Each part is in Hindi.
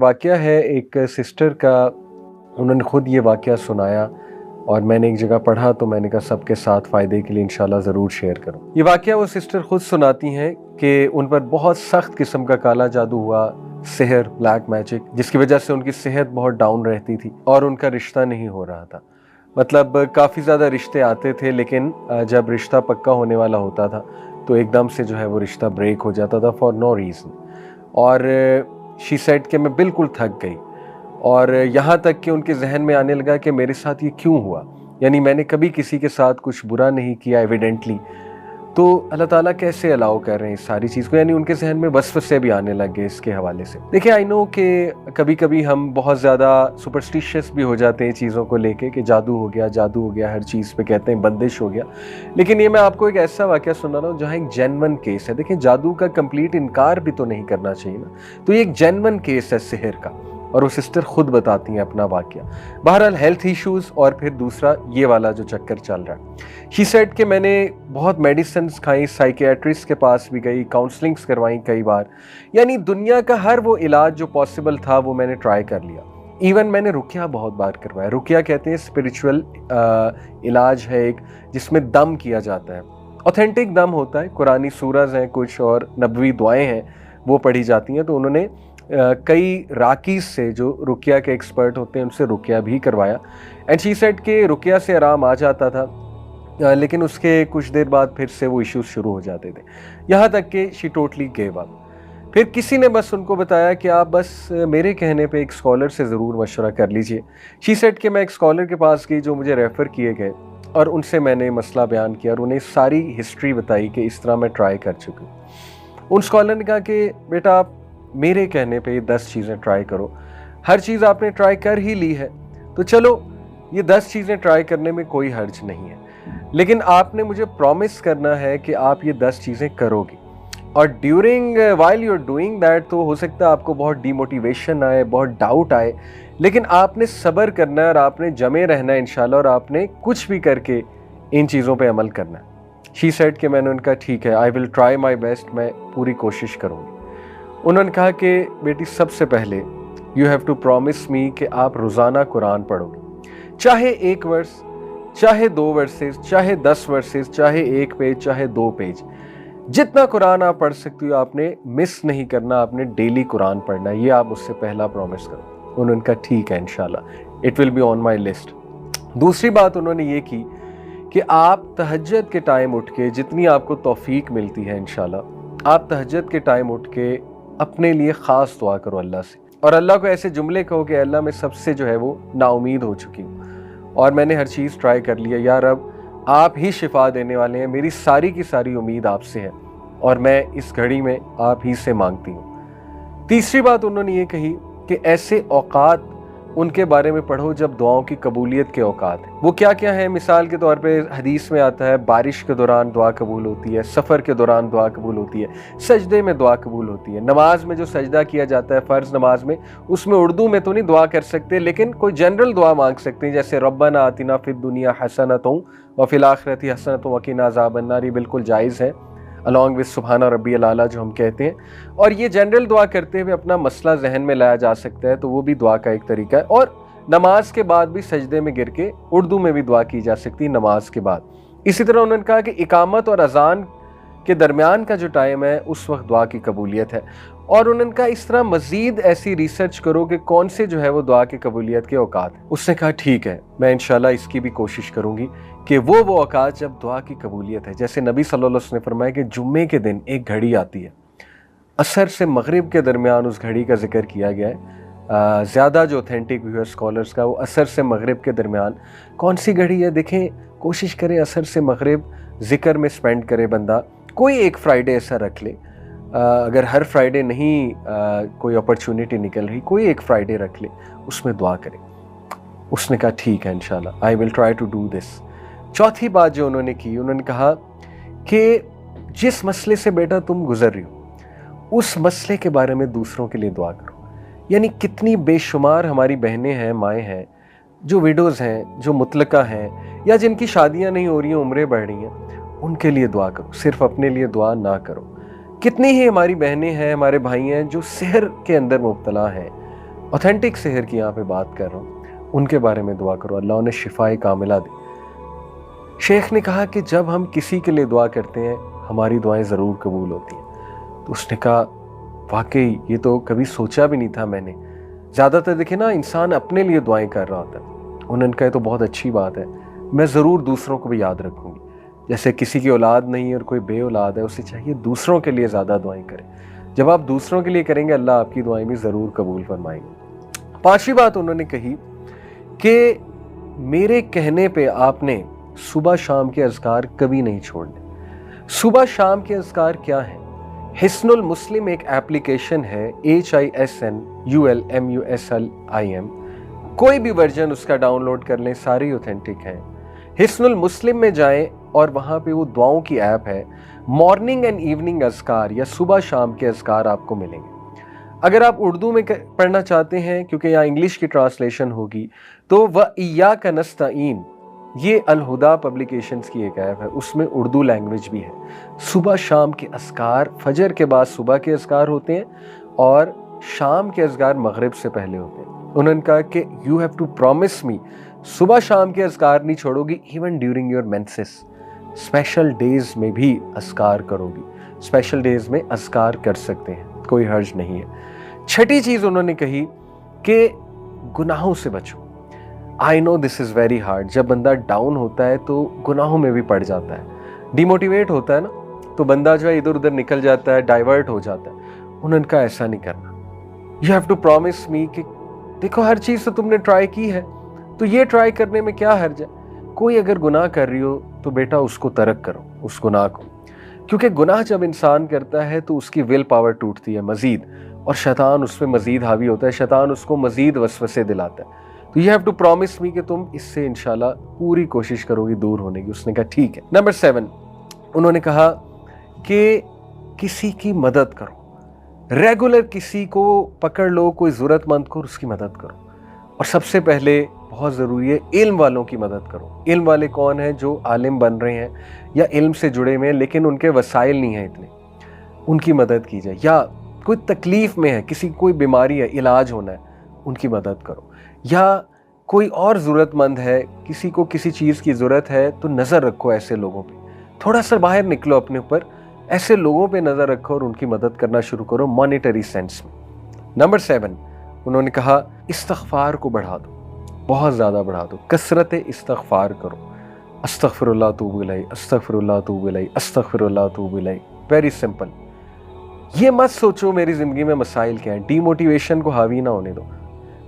वाक़या है एक सिस्टर का। उन्होंने ख़ुद ये वाक़या सुनाया और मैंने एक जगह पढ़ा तो मैंने कहा सबके साथ फ़ायदे के लिए इंशाल्लाह ज़रूर शेयर करूँ। ये वाक़या वो सिस्टर ख़ुद सुनाती हैं कि उन पर बहुत सख्त किस्म का काला जादू हुआ, सिहर, ब्लैक मैजिक, जिसकी वजह से उनकी सेहत बहुत डाउन रहती थी और उनका रिश्ता नहीं हो रहा था। मतलब काफ़ी ज़्यादा रिश्ते आते थे, लेकिन जब रिश्ता पक्का होने वाला होता था तो एकदम से जो है वो रिश्ता ब्रेक हो जाता था फॉर नो रीज़न। और शी सेड कि मैं बिल्कुल थक गई और यहाँ तक कि उनके जहन में आने लगा कि मेरे साथ ये क्यों हुआ, यानी मैंने कभी किसी के साथ कुछ बुरा नहीं किया एविडेंटली, तो अल्लाह ताला कैसे अलाउ कर रहे हैं इस सारी चीज़ को। यानी उनके जहन में वसवसे भी आने लग गए इसके हवाले से। देखिए, आई नो कि कभी कभी हम बहुत ज़्यादा सुपरस्टिशियस भी हो जाते हैं चीज़ों को लेके कि जादू हो गया, हर चीज़ पे कहते हैं बंदिश हो गया। लेकिन ये मैं आपको एक ऐसा वाक़या सुना रहा हूँ जहाँ एक जेन्युइन केस है। देखिए, जादू का कंप्लीट इनकार भी तो नहीं करना चाहिए ना, तो ये एक जेन्युइन केस है सिहर का और वो सिस्टर खुद बताती हैं अपना वाक़या। बहरहाल हेल्थ इश्यूज़ और फिर दूसरा ये वाला जो चक्कर चल रहा है। शी सेड कि मैंने बहुत मेडिसिन्स खाई, साइकियाट्रिस्ट के पास भी गई, काउंसलिंग्स करवाई कई बार, यानी दुनिया का हर वो इलाज जो पॉसिबल था वो मैंने ट्राई कर लिया। इवन मैंने रुकिया बहुत बार करवाया। रुकिया कहते हैं स्पिरिचुअल इलाज है एक, जिसमें दम किया जाता है, ऑथेंटिक दम होता है, कुरानी सूरज हैं कुछ और नबवी दुआएं हैं वो पढ़ी जाती हैं। तो उन्होंने कई राकीज से जो रुकिया के एक्सपर्ट होते हैं उनसे रुकिया भी करवाया एंड शी सेड कि रुकिया से आराम आ जाता था, लेकिन उसके कुछ देर बाद फिर से वो इश्यूज शुरू हो जाते थे, यहाँ तक कि शी टोटली गेव अप। फिर किसी ने बस उनको बताया कि आप बस मेरे कहने पे एक स्कॉलर से ज़रूर मशवरा कर लीजिए। शी सेड कि मैं एक स्कॉलर के पास गई जो मुझे रेफ़र किए गए और उनसे मैंने मसला बयान किया और उन्हें सारी हिस्ट्री बताई कि इस तरह मैं ट्राई कर चुकी हूँ। उन स्कॉलर ने कहा कि बेटा आप मेरे कहने पे ये 10 चीज़ें ट्राई करो, हर चीज़ आपने ट्राई कर ही ली है तो चलो ये 10 चीज़ें ट्राई करने में कोई हर्ज नहीं है, लेकिन आपने मुझे प्रॉमिस करना है कि आप ये 10 चीज़ें करोगे और during while you are doing that तो हो सकता है आपको बहुत डिमोटिवेशन आए, बहुत डाउट आए, लेकिन आपने सब्र करना है और आपने जमे रहना है इंशाल्लाह और आपने कुछ भी करके इन चीज़ों पे अमल करना है। शी सेड कि मैंने उनका ठीक है, आई विल ट्राई माई बेस्ट, मैं पूरी कोशिश करूँगी। उन्होंने कहा कि बेटी सबसे पहले you have to promise me कि आप रोज़ाना कुरान पढ़ोगे, चाहे 1 वर्स, चाहे 2 वर्सेस, चाहे 10 वर्सेस, चाहे 1 पेज, चाहे 2 पेज, जितना कुरान आप पढ़ सकती हो आपने मिस नहीं करना, आपने डेली कुरान पढ़ना है, ये आप उससे पहला प्रॉमिस करो। उन्होंने कहा ठीक है इंशाल्लाह, it will be on my list. दूसरी बात उन्होंने ये की कि आप तहज्जुद के टाइम उठ के, जितनी आपको तौफीक मिलती है इंशाल्लाह, आप तहज्जुद के टाइम उठ के अपने लिए ख़ास दुआ करो अल्लाह से और अल्लाह को ऐसे जुमले कहो कि अल्लाह मैं सबसे जो है वो नाउमीद हो चुकी हूँ और मैंने हर चीज़ ट्राई कर लिया, यार अब आप ही शिफा देने वाले हैं, मेरी सारी की सारी उम्मीद आपसे है और मैं इस घड़ी में आप ही से मांगती हूँ। तीसरी बात उन्होंने ये कही कि ऐसे औकात उनके बारे में पढ़ो जब दुआओं की कबूलियत के औकात हैं। वो क्या क्या है? मिसाल के तौर पे हदीस में आता है बारिश के दौरान दुआ कबूल होती है, सफ़र के दौरान दुआ कबूल होती है, सजदे में दुआ कबूल होती है, नमाज में जो सजदा किया जाता है फ़र्ज़ नमाज में, उसमें उर्दू में तो नहीं दुआ कर सकते, लेकिन कोई जनरल दुआ मांग सकते हैं, जैसे रब्बना आतिना फिद दुनिया हसनतुन व फिल आखिरति हसनतुन व क़िना अज़ाबन्नार, ये बिल्कुल जायज़ है अलॉन्ग विद सुबहाना रब्बियल आला जो हम कहते हैं। और ये जनरल दुआ करते हुए अपना मसला जहन में लाया जा सकता है, तो वो भी दुआ का एक तरीका है। और नमाज के बाद भी सजदे में गिर के उर्दू में भी दुआ की जा सकती है नमाज के बाद। इसी तरह उन्होंने कहा कि इकामत और अजान के दरमियान का जो टाइम है उस वक्त दुआ की कबूलियत है। और उन्होंने कहा इस तरह मज़ीद ऐसी रिसर्च करो कि कौन से जो है वो दुआ की कबूलियत के औकात हैं। उसने कहा ठीक है, मैं इंशाल्लाह इसकी भी कोशिश करूँगी कि वो औकात जब दुआ की कबूलियत है, जैसे नबी सल्लल्लाहु अलैहि वसल्लम ने फरमाया कि जुम्मे के दिन एक घड़ी आती है, असर से मगरिब के दरमियान उस घड़ी का जिक्र किया गया है। ज़्यादा जो ऑथेंटिक व्यू है स्कॉलर्स का वो असर से मगरिब के दरमियान कौन सी घड़ी है, देखें कोशिश करें असर से मगरिब ज़िक्र में स्पेंड करे बंदा। कोई एक फ्राइडे ऐसा रख ले, अगर हर फ्राइडे नहीं कोई अपॉर्चुनिटी निकल रही, कोई एक फ्राइडे रख ले, उसमें दुआ करे। उसने कहा ठीक है इंशाल्लाह, I will try to do this. चौथी बात जो उन्होंने की, उन्होंने कहा कि जिस मसले से बेटा तुम गुजर रही हो उस मसले के बारे में दूसरों के लिए दुआ करो। यानी कितनी बेशुमार हमारी बहनें हैं, माएँ हैं, जो विडोज़ हैं, जो मुतलका हैं या जिनकी शादियां नहीं हो रही हैं, उम्रें बढ़ रही हैं, उनके लिए दुआ करो, सिर्फ अपने लिए दुआ ना करो। कितनी ही हमारी बहनें हैं, हमारे भाई हैं जो सिहर के अंदर मुब्तला हैं, ऑथेंटिक सेहर की यहाँ पे बात कर रहा हूँ, उनके बारे में दुआ करो, अल्लाह उन्हें शिफाए कामिला दे। शेख ने कहा कि जब हम किसी के लिए दुआ करते हैं हमारी दुआएं ज़रूर कबूल होती हैं। तो उसने कहा वाकई ये तो कभी सोचा भी नहीं था मैंने। ज़्यादातर देखे ना इंसान अपने लिए दुआएं कर रहा होता है। उन्होंने कहा तो बहुत अच्छी बात है, मैं ज़रूर दूसरों को भी याद रखूँगी। जैसे किसी की औलाद नहीं और कोई बे औलाद है, उसे चाहिए दूसरों के लिए ज़्यादा दुआएं करें। जब आप दूसरों के लिए करेंगे अल्लाह आपकी दुआएं भी ज़रूर कबूल फरमाएंगे। पांचवी बात उन्होंने कही कि मेरे कहने पे आपने सुबह शाम के अज़कार कभी नहीं छोड़ने। सुबह शाम के अज़कार क्या हैं? हिस्नुल मुस्लिम एक एप्लीकेशन है, HISNULMUSLIM। कोई भी वर्जन उसका डाउनलोड कर लें, सारी ऑथेंटिक हैं। हिस्नुल मुस्लिम में जाएं और वहाँ पे वो दुआओं की ऐप है। मॉर्निंग एंड इवनिंग अज़कार या सुबह शाम के अज़कार आपको मिलेंगे। अगर आप उर्दू में पढ़ना चाहते हैं, क्योंकि यहाँ इंग्लिश की ट्रांसलेशन होगी, तो वह इय्याका नस्तईन, ये अल-हुदा पब्लिकेशंस की एक ऐप है, उसमें उर्दू लैंग्वेज भी है। सुबह शाम के अज़कार, फजर के बाद सुबह के अज़कार होते हैं और शाम के अज़कार मगरिब से पहले होते हैं। उन्होंने कहा कि you have to promise me, सुबह शाम के अज़कार नहीं छोड़ोगी, even during your menses. Special days में भी अज़कार करोगी, स्पेशल डेज में अज़कार कर सकते हैं, कोई हर्ज नहीं है। छठी चीज़ उन्होंने कही कि गुनाहों से बचो। I know this is very hard. जब बंदा डाउन होता है तो गुनाहों में भी पड़ जाता है, डिमोटिवेट होता है ना, तो बंदा जो है इधर उधर निकल जाता है, डाइवर्ट हो जाता है। उन्होंने कहा ऐसा नहीं करना। You have to promise me कि देखो हर चीज़ तो तुमने ट्राई की है, तो ये ट्राई करने में क्या हर्ज है। कोई अगर गुनाह कर रही हो तो बेटा उसको तर्क करो, उस गुनाह को, क्योंकि गुनाह जब इंसान करता है तो उसकी विल पावर टूटती है मजीद, और शैतान उस पर मजीद हावी होता है, शैतान उसको मजीद वसवसे दिलाता है। तो you have to promise me कि तुम इससे इंशाल्लाह पूरी कोशिश करोगी दूर होने की। उसने कहा ठीक है। नंबर 7 उन्होंने कहा कि किसी की मदद करो, रेगुलर किसी को पकड़ लो, कोई ज़रूरतमंद को उसकी मदद करो। और सबसे पहले बहुत ज़रूरी है इल्म वालों की मदद करो। इल्म वाले कौन हैं? जो आलिम बन रहे हैं या इल्म से जुड़े हुए हैं लेकिन उनके वसाइल नहीं हैं इतने, उनकी मदद की जाए। या कोई तकलीफ़ में है, किसी कोई बीमारी है, इलाज होना है, उनकी मदद करो। या कोई और ज़रूरतमंद है, किसी को किसी चीज़ की ज़रूरत है, तो नज़र रखो ऐसे लोगों पे, थोड़ा सा बाहर निकलो अपने ऊपर, ऐसे लोगों पे नज़र रखो और उनकी मदद करना शुरू करो मॉनेटरी सेंस में। नंबर 7 उन्होंने कहा इस्तग़फ़ार को बढ़ा दो, बहुत ज़्यादा बढ़ा दो, कसरत इस्तग़फ़ार करो। अस्तग़फ़िरुल्लाह तूबु इलैह, अस्तग़फ़िरुल्लाह तूबु इलैह, अस्तग़फ़िरुल्लाह तूबु इलैह। Very simple. ये मत सोचो मेरी ज़िंदगी में मसाइल क्या हैं, डीमोटिवेशन को हावी ना होने दो।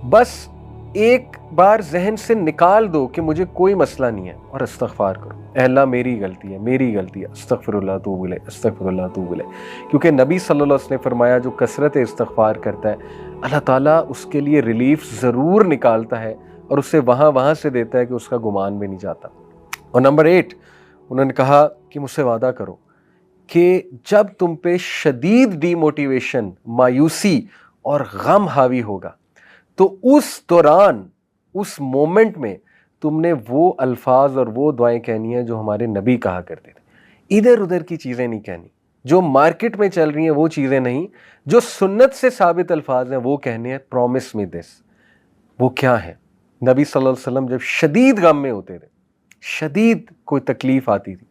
बस एक बार जहन से निकाल दो कि मुझे कोई मसला नहीं है और इस्तग़फ़ार करो, ऐ अल्लाह मेरी गलती है, मेरी गलती है, अस्तग़फ़िरुल्लाह तूबु इलैह, अस्तग़फ़िरुल्लाह तूबु इलैह। क्योंकि नबी सल्लल्लाहु अलैहि वसल्लम ने फरमाया जो कसरत इस्तग़फ़ार करता है अल्लाह ताला उसके लिए रिलीफ ज़रूर निकालता है और उससे वहाँ से देता है कि उसका गुमान भी नहीं जाता। और नंबर 8 उन्होंने कहा कि मुझसे वादा करो कि जब तुम पे शदीद डीमोटिवेशन, मायूसी और गम हावी होगा तो उस दौरान, उस मोमेंट में तुमने वो अल्फाज और वो दुआएं कहनी है जो हमारे नबी कहा करते थे। इधर उधर की चीज़ें नहीं कहनी, जो मार्केट में चल रही हैं वो चीज़ें नहीं, जो सुन्नत से साबित अल्फाज हैं वो कहने हैं। Promise me this. वो क्या है? नबी सल्लल्लाहु अलैहि वसल्लम जब शदीद गम में होते थे, शदीद कोई तकलीफ आती थी,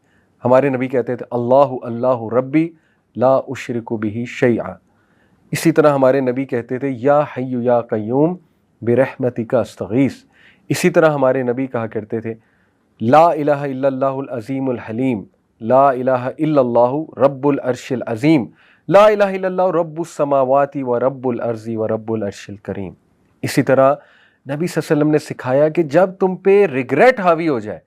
हमारे नबी कहते थे अल्लाहु अल्लाहु रब्बी ला उशरिकु बिही शैआ। इसी तरह हमारे नबी कहते थे या हय्यु या क़य्यूम बिरहमतिका अस्तगीस। इसी तरह हमारे नबी कहा करते थे ला इलाहा इल्लल्लाहुल अज़ीमुल हलीम, ला इलाहा इल्लल्लाहु रब्बुल अर्शिल अज़ीम, ला इलाहा इल्लल्लाहु रब्बुस समावाति व रब्बुल अर्ज़ि व रब्बुल अर्शिल करीम। इसी तरह नबी सल्लल्लाहु अलैहि वसल्लम ने सिखाया कि जब तुम पे रिग्रेट हावी हो जाए,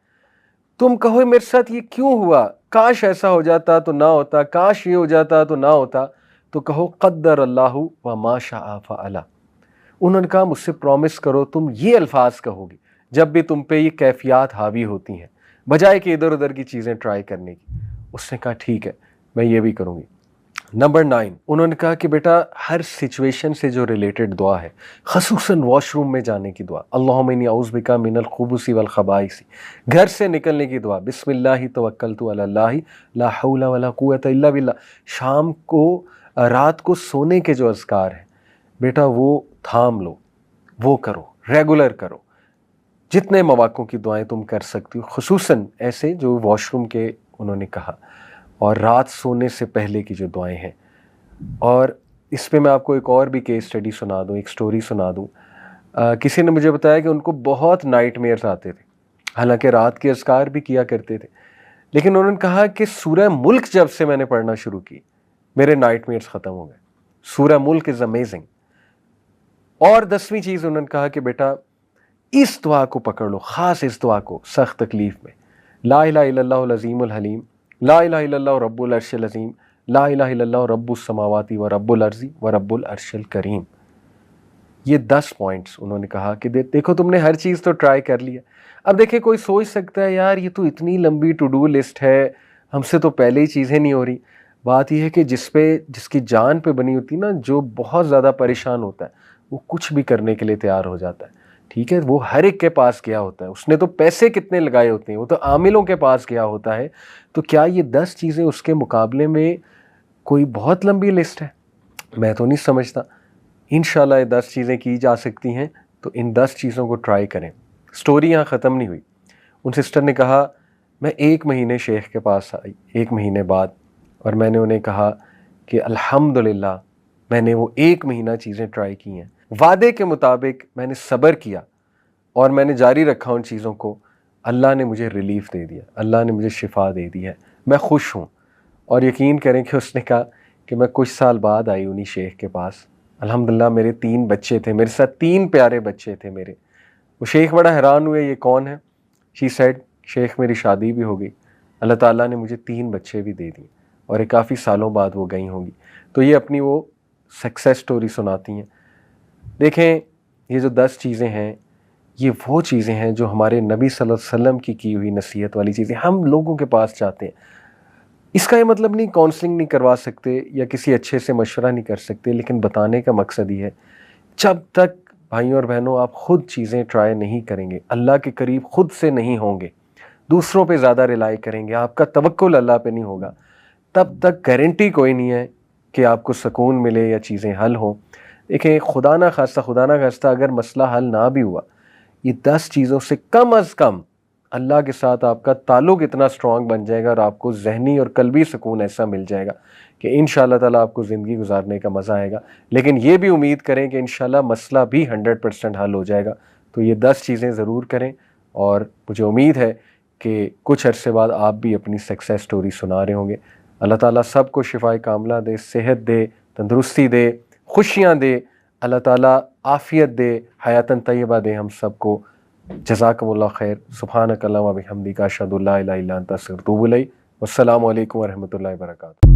तुम कहो मेरे साथ ये क्यों हुआ, काश ऐसा हो जाता तो ना होता, काश ये हो जाता तो ना होता, तो कहो क़द्दर अल्लाहु व मा शाअ फ़अला। उन्होंने कहा मुझसे प्रॉमिस करो तुम ये अल्फाज कहोगे जब भी तुम पे ये कैफियत हावी होती हैं, बजाय कि इधर उधर की चीज़ें ट्राई करने की। उसने कहा ठीक है मैं ये भी करूँगी। नंबर 9 उन्होंने कहा कि बेटा हर सिचुएशन से जो रिलेटेड दुआ है, ख़ुसूसन वॉशरूम में जाने की दुआ, अल्लाहुम्मा इन्नी अऊज़ु बिका मिनल खुबुसी वल ख़बाइसी, घर से निकलने की दुआ, बिस्मिल्लाहि तवक्कलतु अलल्लाहि ला हौला वला कुव्वता इल्ला बिल्लाह। शाम को, रात को सोने के जो अज़कार हैं बेटा वो थाम लो, वो करो, रेगुलर करो। जितने मौक़ों की दुआएं तुम कर सकती हो, खुसूसन ऐसे जो वॉशरूम के उन्होंने कहा, और रात सोने से पहले की जो दुआएं हैं। और इस पे मैं आपको एक और भी केस स्टडी सुना दूँ, एक स्टोरी सुना दूँ। किसी ने मुझे बताया कि उनको बहुत नाइटमेयर्स आते थे, हालांकि रात के अज़कार भी किया करते थे, लेकिन उन्होंने कहा कि सूरह मुल्क जब से मैंने पढ़ना शुरू की, मेरे नाइटमेयर्स ख़त्म हो गए। सूरह मुल्क इज़ अमेजिंग। और 10वीं चीज़ उन्होंने कहा कि बेटा इस दुआ को पकड़ लो, ख़ास इस दुआ को सख्त तकलीफ़ में, ला इलाहा इल्लल्लाहुल अज़ीमुल हलीम, ला इलाहा इल्लल्लाहु रब्बुल अर्शिल अज़ीम, ला इलाहा इल्लल्लाहु रब्बुस समावाति व रब्बुल अर्ज़ि व रब्बुल अर्शिल करीम। ये 10 पॉइंट्स उन्होंने कहा कि देखो तुमने हर चीज़ तो ट्राई कर लिया। अब देखिए कोई सोच सकता है यार ये तो इतनी लंबी टू डू लिस्ट है, हमसे तो पहले ही चीज़ें नहीं हो रही। बात यह है कि जिसकी जान पे बनी होती है ना, जो बहुत ज़्यादा परेशान होता है, वो कुछ भी करने के लिए तैयार हो जाता है। ठीक है, वो हर एक के पास गया होता है, उसने तो पैसे कितने लगाए होते हैं, वो तो आमिलों के पास गया होता है। तो क्या ये 10 चीज़ें उसके मुकाबले में कोई बहुत लंबी लिस्ट है? मैं तो नहीं समझता। इंशाल्लाह ये 10 चीज़ें की जा सकती हैं, तो इन 10 चीज़ों को ट्राई करें। स्टोरी यहाँ ख़त्म नहीं हुई। उन सिस्टर ने कहा मैं 1 महीने शेख के पास आई, 1 महीने बाद, और मैंने उन्हें कहा कि अल्हम्दुलिल्लाह मैंने वो 1 महीना चीज़ें ट्राई की हैं। वादे के मुताबिक मैंने सब्र किया और मैंने जारी रखा उन चीज़ों को। अल्लाह ने मुझे रिलीफ़ दे दिया, अल्लाह ने मुझे शिफा दे दी है, मैं खुश हूँ। और यकीन करें कि उसने कहा कि मैं कुछ साल बाद आई उन्हीं शेख के पास। अल्हम्दुलिल्लाह मेरे 3 बच्चे थे, मेरे साथ 3 प्यारे बच्चे थे मेरे। वो शेख बड़ा हैरान हुए, ये कौन है? शी सेड, शेख मेरी शादी भी हो गई, अल्लाह ताला ने मुझे 3 बच्चे भी दे दिए, और ये काफ़ी सालों बाद वो गई होंगी। तो ये अपनी वो सक्सेस स्टोरी सुनाती हैं। देखें, ये जो 10 चीज़ें हैं, ये वो चीज़ें हैं जो हमारे नबी सल्लल्लाहु अलैहि वसल्लम की हुई नसीहत वाली चीज़ें हम लोगों के पास चाहते हैं। इसका ये मतलब नहीं काउंसलिंग नहीं करवा सकते या किसी अच्छे से मशवरा नहीं कर सकते, लेकिन बताने का मकसद ही है, जब तक भाइयों और बहनों आप खुद चीज़ें ट्राई नहीं करेंगे, अल्लाह के करीब खुद से नहीं होंगे, दूसरों पे ज़्यादा रिलाई करेंगे, आपका तवक्कुल अल्लाह पे नहीं होगा, तब तक गारंटी कोई नहीं है कि आपको सुकून मिले या चीज़ें हल हों। देखें, खुदा ना खास्ता अगर मसला हल ना भी हुआ, ये 10 चीज़ों से कम अज़ कम अल्लाह के साथ आपका ताल्लुक़ इतना स्ट्रॉन्ग बन जाएगा और आपको ज़हनी और क़ल्बी सुकून ऐसा मिल जाएगा कि इंशाअल्लाह ताला आपको ज़िंदगी गुजारने का मज़ा आएगा। लेकिन ये भी उम्मीद करें कि इंशाअल्लाह मसला भी 100% हल हो जाएगा। तो ये 10 चीज़ें ज़रूर करें, और मुझे उम्मीद है कि कुछ अरसे बाद आप भी अपनी सक्सेस स्टोरी सुना रहे होंगे। अल्लाह ताला सबको शिफ़ाए कामिला दे, सेहत दे, तंदुरुस्ती दे, खुशियाँ दे, अल्लाह ताला आफ़ियत दे, हयातन तय्यबा दे हम सबको। जज़ाकमुल्लाह खैर। सुब्हानक अल्लाहुम्मा व बिहम्दिका अशहदु अल्ला इलाहा इल्ला अंता अस्तगफिरुका व अतूबु इलैक। वस्सलामु अलैकुम व रहमतुल्लाहि व बरकातुहू।